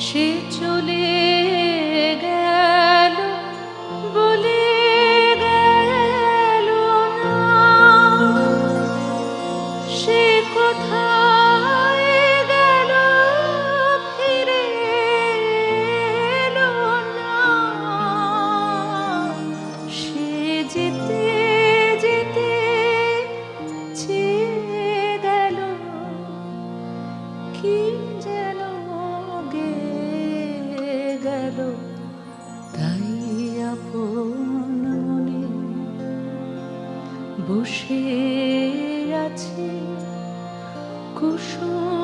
সে চলে গেল বলে গেল না, সে কোথায় গেল ফিরে এলো না। সে যেতে যেতে চেয়ে গেল কি যেন গেল, তাই আপন মনে বসে আছে কুসুম